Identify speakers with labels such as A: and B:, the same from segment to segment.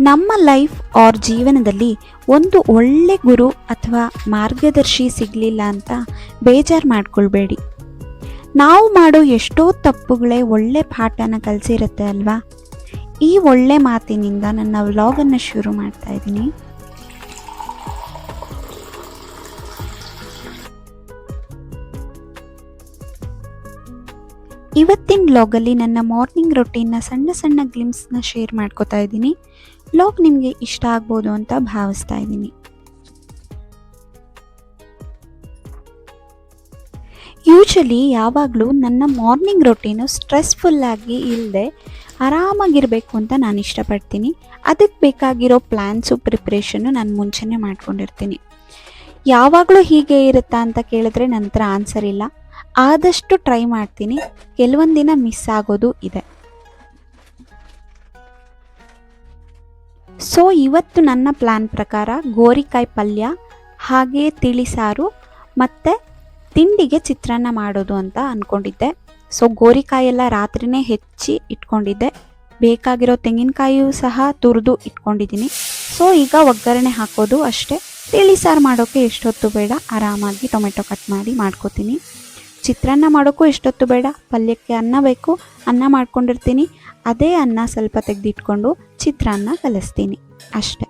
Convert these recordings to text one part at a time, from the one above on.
A: ನಮ್ಮ life or ಜೀವನದಲ್ಲಿ ಒಂದು ಒಳ್ಳೆ ಗುರು ಅಥವಾ ಮಾರ್ಗದರ್ಶಿ ಸಿಗಲಿಲ್ಲ ಅಂತ ಬೇಜಾರು ಮಾಡ್ಕೊಳ್ಬೇಡಿ. ನಾವು ಮಾಡೋ ಎಷ್ಟೋ ತಪ್ಪುಗಳೇ ಒಳ್ಳೆ ಪಾಠನ ಕಲಿಸಿರುತ್ತೆ ಅಲ್ವಾ. ಈ ಒಳ್ಳೆ ಮಾತಿನಿಂದ ನನ್ನ ವ್ಲಾಗನ್ನು ಶುರು ಮಾಡ್ತಾ ಇದ್ದೀನಿ. ಇವತ್ತಿನ ವ್ಲಾಗಲ್ಲಿ ನನ್ನ ಮಾರ್ನಿಂಗ್ ರೊಟೀನ್ನ ಸಣ್ಣ ಸಣ್ಣ ಗ್ಲಿಮ್ಸ್ನ ಶೇರ್ ಮಾಡ್ಕೋತಾ ಇದ್ದೀನಿ. ವ್ಲಾಗ್ ನಿಮಗೆ ಇಷ್ಟ ಆಗ್ಬೋದು ಅಂತ ಭಾವಿಸ್ತಾ ಇದ್ದೀನಿ. ಯೂಶಲಿ ಯಾವಾಗಲೂ ನನ್ನ ಮಾರ್ನಿಂಗ್ ರೊಟೀನು ಸ್ಟ್ರೆಸ್ಫುಲ್ಲಾಗಿ ಇಲ್ಲದೆ ಆರಾಮಾಗಿರಬೇಕು ಅಂತ ನಾನು ಇಷ್ಟಪಡ್ತೀನಿ. ಅದಕ್ಕೆ ಬೇಕಾಗಿರೋ ಪ್ಲ್ಯಾನ್ಸು ಪ್ರಿಪ್ರೇಷನ್ನು ನಾನು ಮುಂಚೆನೇ ಮಾಡ್ಕೊಂಡಿರ್ತೀನಿ. ಯಾವಾಗಲೂ ಹೀಗೆ ಇರುತ್ತಾ ಅಂತ ಕೇಳಿದ್ರೆ ನನ್ನ ಹತ್ರ ಆನ್ಸರ್ ಇಲ್ಲ. ಆದಷ್ಟು ಟ್ರೈ ಮಾಡ್ತೀನಿ. ಕೆಲವೊಂದು ದಿನ ಮಿಸ್ ಆಗೋದು ಇದೆ. ಸೊ ಇವತ್ತು ನನ್ನ ಪ್ಲ್ಯಾನ್ ಪ್ರಕಾರ ಗೋರಿಕಾಯಿ ಪಲ್ಯ, ಹಾಗೆ ತಿಳಿಸಾರು ಮತ್ತು ತಿಂಡಿಗೆ ಚಿತ್ರಾನ್ನ ಮಾಡೋದು ಅಂತ ಅಂದ್ಕೊಂಡಿದ್ದೆ. ಸೊ ಗೋರಿಕಾಯಿ ಎಲ್ಲ ರಾತ್ರಿನೇ ಹೆಚ್ಚಿ ಇಟ್ಕೊಂಡಿದ್ದೆ. ಬೇಕಾಗಿರೋ ತೆಂಗಿನಕಾಯಿಯೂ ಸಹ ತುರಿದು ಇಟ್ಕೊಂಡಿದ್ದೀನಿ. ಸೊ ಈಗ ಒಗ್ಗರಣೆ ಹಾಕೋದು ಅಷ್ಟೇ. ತಿಳಿಸಾರು ಮಾಡೋಕ್ಕೆ ಎಷ್ಟೊತ್ತು ಬೇಡ, ಆರಾಮಾಗಿ ಟೊಮೆಟೊ ಕಟ್ ಮಾಡಿ ಮಾಡ್ಕೋತೀನಿ. ಚಿತ್ರಾನ್ನ ಮಾಡೋಕ್ಕೂ ಎಷ್ಟೊತ್ತು ಬೇಡ, ಪಲ್ಯಕ್ಕೆ ಅನ್ನ ಬೇಕು, ಅನ್ನ ಮಾಡ್ಕೊಂಡಿರ್ತೀನಿ. ಅದೇ ಅನ್ನ ಸ್ವಲ್ಪ ತೆಗೆದಿಟ್ಕೊಂಡು ಚಿತ್ರಾನ್ನ ಕಲಿಸ್ತೀನಿ ಅಷ್ಟೆ.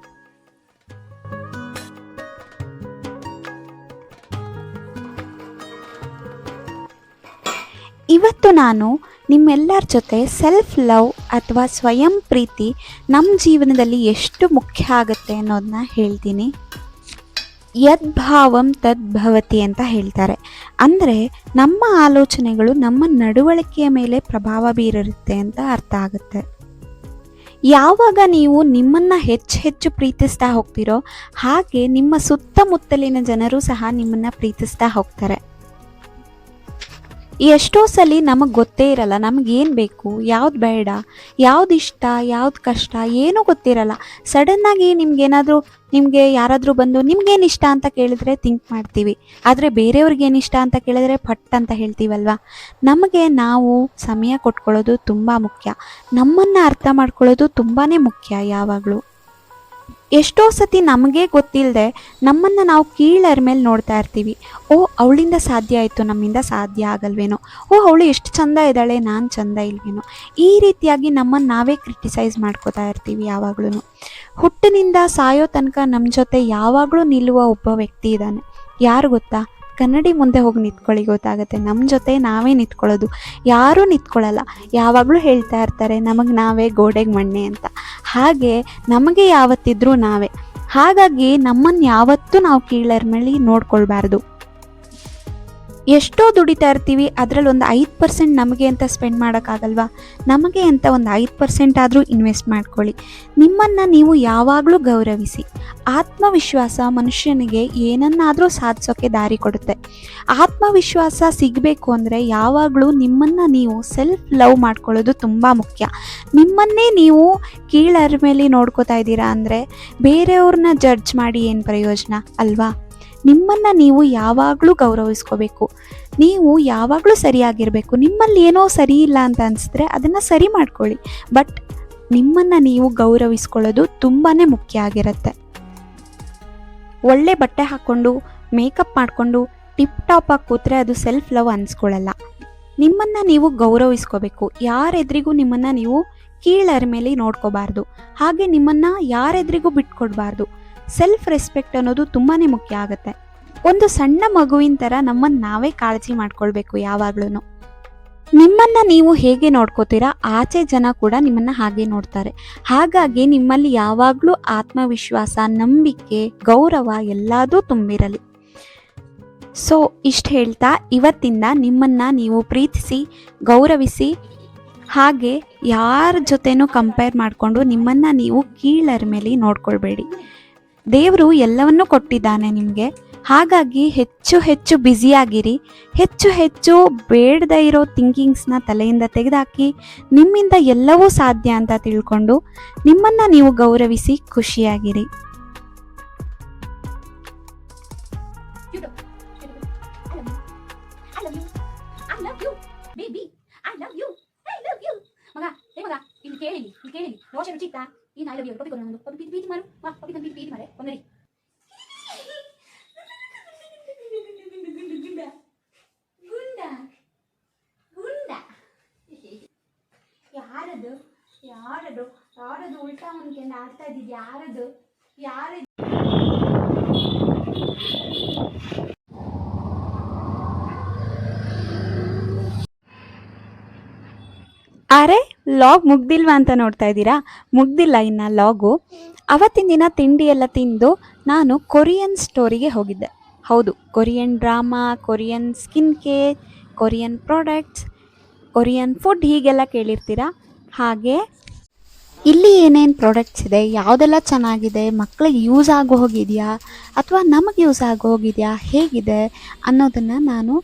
A: ಇವತ್ತು ನಾನು ನಿಮ್ಮೆಲ್ಲರ ಜೊತೆ ಸೆಲ್ಫ್ ಲವ್ ಅಥವಾ ಸ್ವಯಂ ಪ್ರೀತಿ ನಮ್ಮ ಜೀವನದಲ್ಲಿ ಎಷ್ಟು ಮುಖ್ಯ ಆಗುತ್ತೆ ಅನ್ನೋದನ್ನ ಹೇಳ್ತೀನಿ. ಯದ್ಭಾವಂ ತದ್ಭವತಿ ಅಂತ ಹೇಳ್ತಾರೆ. ಅಂದರೆ ನಮ್ಮ ಆಲೋಚನೆಗಳು ನಮ್ಮ ನಡವಳಿಕೆಯ ಮೇಲೆ ಪ್ರಭಾವ ಬೀರಿರುತ್ತೆ ಅಂತ ಅರ್ಥ ಆಗುತ್ತೆ. ಯಾವಾಗ ನೀವು ನಿಮ್ಮನ್ನು ಹೆಚ್ಚು ಪ್ರೀತಿಸ್ತಾ ಹೋಗ್ತೀರೋ ಹಾಗೆ ನಿಮ್ಮ ಸುತ್ತಮುತ್ತಲಿನ ಜನರು ಸಹ ನಿಮ್ಮನ್ನು ಪ್ರೀತಿಸ್ತಾ ಹೋಗ್ತಾರೆ. ಎಷ್ಟೋ ಸಲ ನಮಗೆ ಗೊತ್ತೇ ಇರಲ್ಲ ನಮಗೇನು ಬೇಕು, ಯಾವ್ದು ಬೇಡ, ಯಾವ್ದು ಇಷ್ಟ, ಯಾವ್ದು ಕಷ್ಟ ಏನೂ ಗೊತ್ತಿರಲ್ಲ. ಸಡನ್ನಾಗಿ ನಿಮಗೆ ಯಾರಾದರೂ ಬಂದು ನಿಮ್ಗೇನು ಇಷ್ಟ ಅಂತ ಕೇಳಿದ್ರೆ ಥಿಂಕ್ ಮಾಡ್ತೀವಿ. ಆದರೆ ಬೇರೆಯವ್ರಿಗೇನು ಇಷ್ಟ ಅಂತ ಕೇಳಿದ್ರೆ ಪಟ್ ಅಂತ ಹೇಳ್ತೀವಲ್ವ. ನಮಗೆ ನಾವು ಸಮಯ ಕೊಟ್ಕೊಳ್ಳೋದು ತುಂಬ ಮುಖ್ಯ. ನಮ್ಮನ್ನು ಅರ್ಥ ಮಾಡ್ಕೊಳ್ಳೋದು ತುಂಬಾ ಮುಖ್ಯ. ಯಾವಾಗಲೂ ಎಷ್ಟೋ ಸತಿ ನಮಗೇ ಗೊತ್ತಿಲ್ಲದೆ ನಮ್ಮನ್ನು ನಾವು ಕೀಳರ ಮೇಲೆ ನೋಡ್ತಾ ಇರ್ತೀವಿ. ಓ ಅವಳಿಂದ ಸಾಧ್ಯ ಆಯಿತು, ನಮ್ಮಿಂದ ಸಾಧ್ಯ ಆಗಲ್ವೇನೋ, ಓ ಅವಳು ಎಷ್ಟು ಚಂದ ಇದ್ದಾಳೆ, ನಾನು ಚಂದ ಇಲ್ವೇನೋ, ಈ ರೀತಿಯಾಗಿ ನಮ್ಮನ್ನು ನಾವೇ ಕ್ರಿಟಿಸೈಸ್ ಮಾಡ್ಕೋತಾ ಇರ್ತೀವಿ. ಯಾವಾಗಲೂ ಹುಟ್ಟಿನಿಂದ ಸಾಯೋ ತನಕ ನಮ್ಮ ಜೊತೆ ಯಾವಾಗಲೂ ನಿಲ್ಲುವ ಒಬ್ಬ ವ್ಯಕ್ತಿ ಇದ್ದಾನೆ. ಯಾರು ಗೊತ್ತಾ? ಕನ್ನಡಿ ಮುಂದೆ ಹೋಗಿ ನಿಂತ್ಕೊಳ್ಳಿ, ಗೊತ್ತಾಗುತ್ತೆ. ನಮ್ಮ ಜೊತೆ ನಾವೇ ನಿಂತ್ಕೊಳ್ಳೋದು, ಯಾರೂ ನಿಂತ್ಕೊಳ್ಳಲ್ಲ. ಯಾವಾಗಲೂ ಹೇಳ್ತಾ ಇರ್ತಾರೆ ನಮಗೆ ನಾವೇ ಗೋಡೆಗೆ ಮಣ್ಣೆ ಅಂತ. ಹಾಗೆ ನಮಗೆ ಯಾವತ್ತಿದ್ರೂ ನಾವೇ. ಹಾಗಾಗಿ ನಮ್ಮನ್ನು ಯಾವತ್ತೂ ನಾವು ಕೀಳರ ಮೇಲೆ ನೋಡ್ಕೊಳ್ಬಾರ್ದು. ಎಷ್ಟೋ ದುಡಿತಾ ಇರ್ತೀವಿ, ಅದರಲ್ಲಿ ಒಂದು 5% ನಮಗೆ ಅಂತ ಸ್ಪೆಂಡ್ ಮಾಡೋಕ್ಕಾಗಲ್ವಾ? ನಮಗೆ ಅಂತ ಒಂದು 5% ಆದರೂ ಇನ್ವೆಸ್ಟ್ ಮಾಡ್ಕೊಳ್ಳಿ. ನಿಮ್ಮನ್ನು ನೀವು ಯಾವಾಗಲೂ ಗೌರವಿಸಿ. ಆತ್ಮವಿಶ್ವಾಸ ಮನುಷ್ಯನಿಗೆ ಏನನ್ನಾದರೂ ಸಾಧಿಸೋಕ್ಕೆ ದಾರಿ ಕೊಡುತ್ತೆ. ಆತ್ಮವಿಶ್ವಾಸ ಸಿಗಬೇಕು ಅಂದರೆ ಯಾವಾಗಲೂ ನಿಮ್ಮನ್ನು ನೀವು ಸೆಲ್ಫ್ ಲವ್ ಮಾಡ್ಕೊಳ್ಳೋದು ತುಂಬ ಮುಖ್ಯ. ನಿಮ್ಮನ್ನೇ ನೀವು ಕೀಳರ ಮೇಲೆ ನೋಡ್ಕೋತಾ ಇದ್ದೀರಾ ಅಂದರೆ ಬೇರೆಯವ್ರನ್ನ ಜಡ್ಜ್ ಮಾಡಿ ಏನು ಪ್ರಯೋಜನ ಅಲ್ವಾ? ನಿಮ್ಮನ್ನು ನೀವು ಯಾವಾಗಲೂ ಗೌರವಿಸ್ಕೋಬೇಕು. ನೀವು ಯಾವಾಗಲೂ ಸರಿಯಾಗಿರಬೇಕು. ನಿಮ್ಮಲ್ಲಿ ಏನೋ ಸರಿ ಇಲ್ಲ ಅಂತ ಅನಿಸಿದ್ರೆ ಅದನ್ನು ಸರಿ ಮಾಡ್ಕೊಳ್ಳಿ. ಬಟ್ ನಿಮ್ಮನ್ನು ನೀವು ಗೌರವಿಸ್ಕೊಳ್ಳೋದು ತುಂಬಾ ಮುಖ್ಯ ಆಗಿರುತ್ತೆ. ಒಳ್ಳೆ ಬಟ್ಟೆ ಹಾಕ್ಕೊಂಡು ಮೇಕಪ್ ಮಾಡಿಕೊಂಡು ಟಿಪ್ ಟಾಪ್ ಆಗಿ ಕೂತ್ರೆ ಅದು ಸೆಲ್ಫ್ ಲವ್ ಅನಿಸ್ಕೊಳ್ಳಲ್ಲ. ನಿಮ್ಮನ್ನು ನೀವು ಗೌರವಿಸ್ಕೋಬೇಕು. ಯಾರೆದ್ರಿಗೂ ನಿಮ್ಮನ್ನು ನೀವು ಕೀಳರ ಮೇಲೆ ನೋಡ್ಕೋಬಾರ್ದು. ಹಾಗೆ ನಿಮ್ಮನ್ನು ಯಾರೆದ್ರಿಗೂ ಬಿಟ್ಕೊಡ್ಬಾರ್ದು. ಸೆಲ್ಫ್ ರೆಸ್ಪೆಕ್ಟ್ ಅನ್ನೋದು ತುಂಬಾ ಮುಖ್ಯ ಆಗುತ್ತೆ. ಒಂದು ಸಣ್ಣ ಮಗುವಿನ ಥರ ನಮ್ಮನ್ನು ನಾವೇ ಕಾಳಜಿ ಮಾಡ್ಕೊಳ್ಬೇಕು. ಯಾವಾಗ್ಲೂ ನಿಮ್ಮನ್ನು ನೀವು ಹೇಗೆ ನೋಡ್ಕೋತೀರಾ ಆಚೆ ಜನ ಕೂಡ ನಿಮ್ಮನ್ನು ಹಾಗೆ ನೋಡ್ತಾರೆ. ಹಾಗಾಗಿ ನಿಮ್ಮಲ್ಲಿ ಯಾವಾಗಲೂ ಆತ್ಮವಿಶ್ವಾಸ, ನಂಬಿಕೆ, ಗೌರವ ಎಲ್ಲದೂ ತುಂಬಿರಲಿ. ಸೊ ಇಷ್ಟು ಹೇಳ್ತಾ ಇವತ್ತಿಂದ ನಿಮ್ಮನ್ನು ನೀವು ಪ್ರೀತಿಸಿ, ಗೌರವಿಸಿ. ಹಾಗೆ ಯಾರ ಜೊತೆನೂ ಕಂಪೇರ್ ಮಾಡಿಕೊಂಡು ನಿಮ್ಮನ್ನು ನೀವು ಕೀಳರ ಮೇಲೆ ನೋಡ್ಕೊಳ್ಬೇಡಿ. ದೇವರು ಎಲ್ಲವನ್ನೂ ಕೊಟ್ಟಿದ್ದಾನೆ ನಿಮಗೆ. ಹಾಗಾಗಿ ಹೆಚ್ಚು ಬ್ಯುಸಿಯಾಗಿರಿ. ಹೆಚ್ಚು ಬೇಡದೇ ಇರೋ ಥಿಂಕಿಂಗ್ಸ್ನ ತಲೆಯಿಂದ ತೆಗೆದುಹಾಕಿ ನಿಮ್ಮಿಂದ ಎಲ್ಲವೂ ಸಾಧ್ಯ ಅಂತ ತಿಳ್ಕೊಂಡು ನಿಮ್ಮನ್ನು ನೀವು ಗೌರವಿಸಿ ಖುಷಿಯಾಗಿರಿ. ಕೇಳಿ ದೋಷ ರುಚಿ ಇತ್ತಾ ಈ ನಾಯಿ ಲವ್ ಪಪ್ಪಿ ಕೊಡು ಪಪ್ಪಿ ಪೀತಿ ಮಾರು ವಾ ಪಪ್ಪಿ ತಂದು ಪೀತಿ ಮಾರೆ ಒಂದರಿ ಗುಂಡ ಗುಂಡ ಯಾರದು ಯಾರದು ಯಾರದು ಉಲ್ಟಾ ಅನ್ಕೊಂಡು ಆಡ್ತಾ ಇದ್ದಿದ್ದು ಯಾರದು ಯಾರದು ಅರೆ ಲಾಗ್ ಮುಗ್ದಿಲ್ವಾ ಅಂತ ನೋಡ್ತಾ ಇದ್ದೀರಾ? ಮುಗ್ದಿಲ್ಲ ಇನ್ನು ಲಾಗು. ಅವತ್ತಿನ ದಿನ ತಿಂಡಿ ಎಲ್ಲ ತಿಂದು ನಾನು ಕೊರಿಯನ್ ಸ್ಟೋರಿಗೆ ಹೋಗಿದ್ದೆ. ಹೌದು, Korean drama, Korean skin care, Korean products, Korean food ಹೀಗೆಲ್ಲ ಕೇಳಿರ್ತೀರ. ಹಾಗೆ ಇಲ್ಲಿ ಏನೇನು ಪ್ರಾಡಕ್ಟ್ಸ್ ಇದೆ, ಯಾವುದೆಲ್ಲ ಚೆನ್ನಾಗಿದೆ, ಮಕ್ಕಳಿಗೆ ಯೂಸ್ ಆಗೋ ಹೋಗಿದೆಯಾ ಅಥವಾ ನಮಗೆ ಯೂಸ್ ಆಗೋ ಹೋಗಿದೆಯಾ, ಹೇಗಿದೆ ಅನ್ನೋದನ್ನು ನಾನು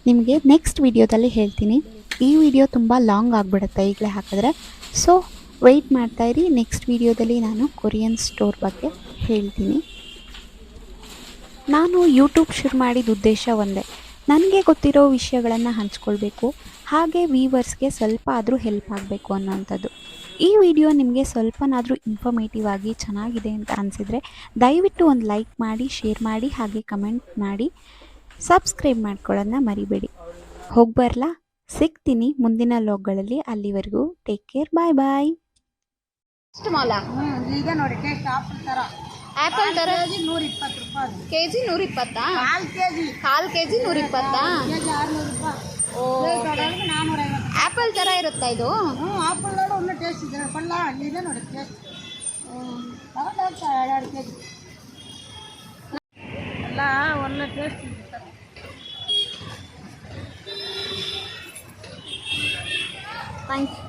A: ನಿಮಗೆ ನೆಕ್ಸ್ಟ್ ವಿಡಿಯೋದಲ್ಲಿ ಹೇಳ್ತೀನಿ. ಈ ವಿಡಿಯೋ ತುಂಬ ಲಾಂಗ್ ಆಗಿಬಿಡುತ್ತೆ ಈಗಲೇ ಹಾಕಿದ್ರೆ. ಸೊ ವೆಯ್ಟ್ ಮಾಡ್ತಾಯಿರಿ, ನೆಕ್ಸ್ಟ್ ವಿಡಿಯೋದಲ್ಲಿ ನಾನು ಕೊರಿಯನ್ ಸ್ಟೋರ್ ಬಗ್ಗೆ ಹೇಳ್ತೀನಿ. ನಾನು ಯೂಟ್ಯೂಬ್ ಶುರು ಮಾಡಿದ ಉದ್ದೇಶ ಒಂದೇ, ನನಗೆ ಗೊತ್ತಿರೋ ವಿಷಯಗಳನ್ನು ಹಂಚ್ಕೊಳ್ಬೇಕು, ಹಾಗೆ ವೀವರ್ಸ್ಗೆ ಸ್ವಲ್ಪ ಆದರೂ ಹೆಲ್ಪ್ ಆಗಬೇಕು ಅನ್ನೋವಂಥದ್ದು. ಈ ವಿಡಿಯೋ ನಿಮಗೆ ಸ್ವಲ್ಪನಾದರೂ ಇನ್ಫಾರ್ಮೇಟಿವ್ ಆಗಿ ಚೆನ್ನಾಗಿದೆ ಅಂತ ಅನಿಸಿದರೆ ದಯವಿಟ್ಟು ಒಂದು ಲೈಕ್ ಮಾಡಿ, ಶೇರ್ ಮಾಡಿ, ಹಾಗೆ ಕಮೆಂಟ್ ಮಾಡಿ, ಸಬ್ಸ್ಕ್ರೈಬ್ ಮಾಡ್ಕೊಳ್ಳೋದನ್ನ ಮರಿಬೇಡಿ. ಹೋಗಿ ಬರಲಾ? ಸಿಗ್ತೀನಿ ಮುಂದಿನ ಲಾಗ್ಗಳಲ್ಲಿ. ಅಲ್ಲಿವರೆಗೂ ಟೇಕ್ ಕೇರ್, ಬಾಯ್ ಬಾಯ್.
B: ಈಗ ನೋಡಿ ಟೇಸ್ಟ್ ಆಪಲ್ ತರ
C: ಆಪಲ್ ತರ
B: ₹120
C: ಕೆಜಿ 120
B: ಕಾಲ್ ಕೆಜಿ
C: ₹120
B: ಕೆಜಿ 600 ರೂಪಾಯಿ 450
C: ಆಪಲ್ ತರ ಇರುತ್ತಾ ಇದು?
B: ಆಪಲ್ ನೋಡು ಒಳ್ಳೆ ಟೇಸ್ಟ್ ಇದೆ ಬಲ್ಲ ಇದೆ ನೋಡಿ ಟೇಸ್ಟ್ ತಗೊಂಡು 2 ಕೆಜಿ ಎಲ್ಲ ಒಳ್ಳೆ ಟೇಸ್ಟ್ ಇದೆ
C: ಥ್ಯಾಂಕ್ಸ್.